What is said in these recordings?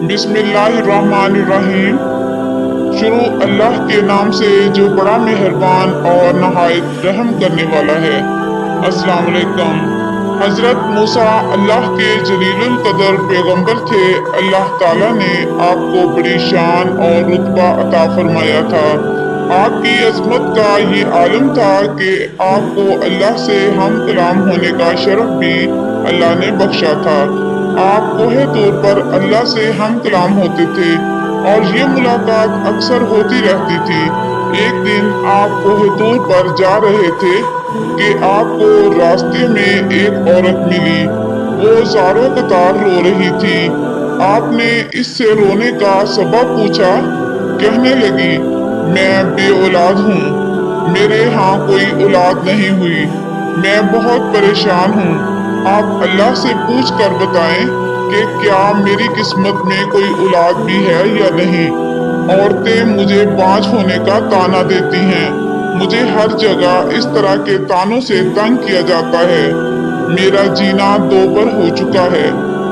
बिस्मिल्लाहिर्रहमानिर्रहीम। शुरू अल्लाह के नाम से जो बड़ा मेहरबान और नहायत रहम करने वाला है। अस्सलाम वालेकुम। हजरत मूसा अल्लाह के जलीलुल कदर पैगंबर थे। अल्लाह ताला ने आपको बड़ी शान और रुतबा अता फरमाया था। आपकी अजमत का ये आलम था कि आपको अल्लाह से हम कलाम होने का शरफ भी अल्लाह ने बख्शा था। आप कोहे तौर पर अल्लाह से हम कलाम होते थे और ये मुलाकात अक्सर होती रहती थी। एक दिन आप कोहे तौर पर जा रहे थे कि आपको रास्ते में एक औरत मिली। वो ज़ारों कतार रो रही थी। आपने इससे रोने का सबब पूछा। कहने लगी, मैं बे औलाद हूँ, मेरे यहाँ कोई औलाद नहीं हुई, मैं बहुत परेशान हूँ। आप अल्लाह से पूछ कर बताएं कि क्या मेरी किस्मत में कोई औलाद भी है या नहीं। औरतें मुझे बाँझ होने का ताना देती हैं। मुझे हर जगह इस तरह के तानों से तंग किया जाता है। मेरा जीना दोबर हो चुका है।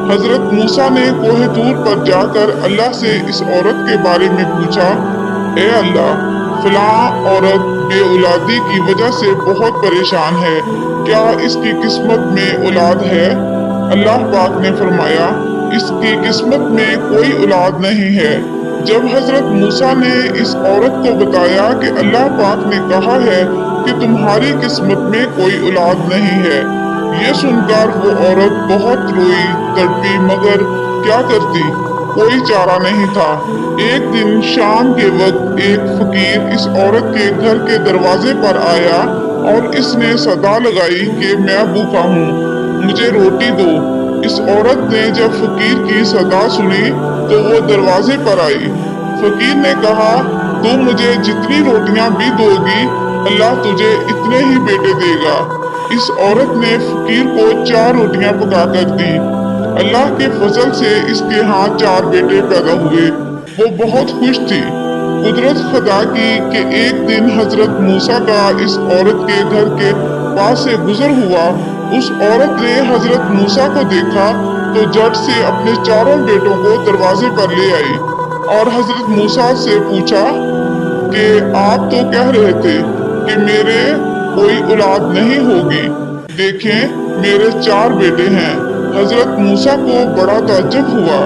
हजरत मूसा ने कोहे तूर पर जाकर अल्लाह से इस औरत के बारे में पूछा, ए अल्लाह, फलां औरत बे औलादी की वजह से बहुत परेशान है, क्या इसकी किस्मत में औलाद है? अल्लाह पाक ने फरमाया, इसकी किस्मत में कोई औलाद नहीं है। जब हजरत मूसा ने इस औरत को बताया कि अल्लाह पाक ने कहा है कि तुम्हारी किस्मत में कोई औलाद नहीं है, ये सुनकर वो औरत बहुत रोई तड़पी, मगर क्या करती, कोई चारा नहीं था। एक दिन शाम के वक्त एक फकीर इस औरत के घर के दरवाजे पर आया और इसने सदा लगाई कि मैं भूखा हूँ, मुझे रोटी दो। इस औरत ने जब फकीर की सदा सुनी तो वो दरवाजे पर आई। फकीर ने कहा, तुम मुझे जितनी रोटियां भी दोगी, अल्लाह तुझे इतने ही बेटे देगा। इस औरत ने फकीर को 4 रोटियां पका कर दी। अल्लाह के फजल से इसके हाथ 4 बेटे पैदा हुए। वो बहुत खुश थी। कुदरत खुदा की कि एक दिन हजरत मूसा का इस औरत के घर के पास से गुजर हुआ। उस औरत ने हजरत मूसा को देखा तो झट से अपने 4 बेटों को दरवाजे पर ले आई और हजरत मूसा से पूछा कि आप तो कह रहे थे कि मेरे कोई औलाद नहीं होगी, देखें मेरे 4 बेटे हैं। हजरत मूसा को बड़ा ताज्जुब हुआ।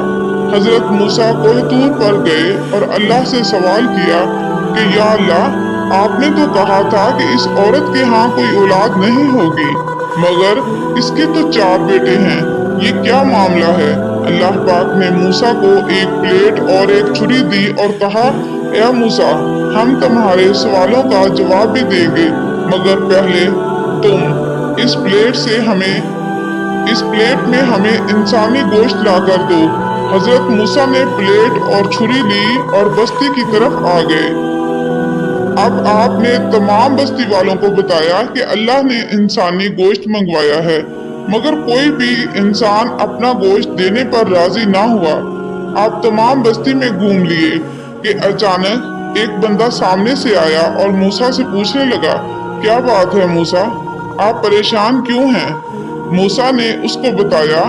हजरत मूसा कोहे तूर पर गए और अल्लाह से सवाल किया कि या अल्लाह, आपने तो कहा था कि इस औरत के यहाँ कोई औलाद नहीं होगी, मगर इसके तो 4 बेटे हैं, ये क्या मामला है? अल्लाह पाक ने मूसा को एक प्लेट और एक छुरी दी और कहा, ए मूसा, हम तुम्हारे सवालों का जवाब भी देंगे, मगर पहले तुम इस प्लेट में हमें इंसानी गोश्त ला कर दो। हजरत मूसा ने प्लेट और छुरी ली और बस्ती की तरफ आ गए। अब आपने तमाम बस्ती वालों को बताया कि अल्लाह ने इंसानी गोश्त मंगवाया है, मगर कोई भी इंसान अपना गोश्त देने पर राजी ना हुआ। आप तमाम बस्ती में घूम लिए कि अचानक एक बंदा सामने से आया और मूसा से पूछने लगा, क्या बात है मूसा, आप परेशान क्यों हैं? मूसा ने उसको बताया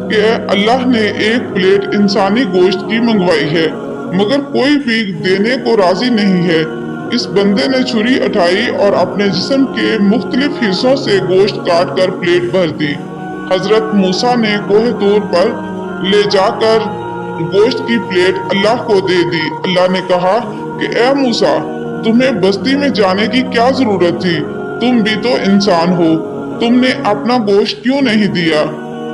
कि अल्लाह ने एक प्लेट इंसानी गोश्त की मंगवाई है, मगर कोई भी देने को राजी नहीं है। इस बंदे ने छुरी उठाई और अपने जिस्म के मुख्तलिफ हिस्सों से गोश्त काट कर प्लेट भर दी। हजरत मूसा ने कोहे तूर पर ले जाकर गोश्त की प्लेट अल्लाह को दे दी। अल्लाह ने कहा कि ए मूसा, तुम्हें बस्ती में जाने की क्या जरूरत थी? तुम भी तो इंसान हो, तुमने अपना गोश्त क्यों नहीं दिया?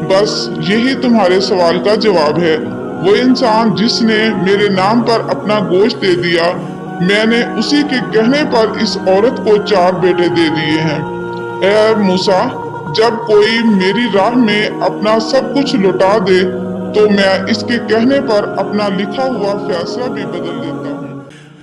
बस यही तुम्हारे सवाल का जवाब है। वो इंसान जिसने मेरे नाम पर अपना गोश्त दे दिया, मैंने उसी के कहने पर इस औरत को 4 बेटे दे दिए हैं। ए मूसा, जब कोई मेरी राह में अपना सब कुछ लौटा दे तो मैं इसके कहने पर अपना लिखा हुआ फैसला भी बदल देता हूँ।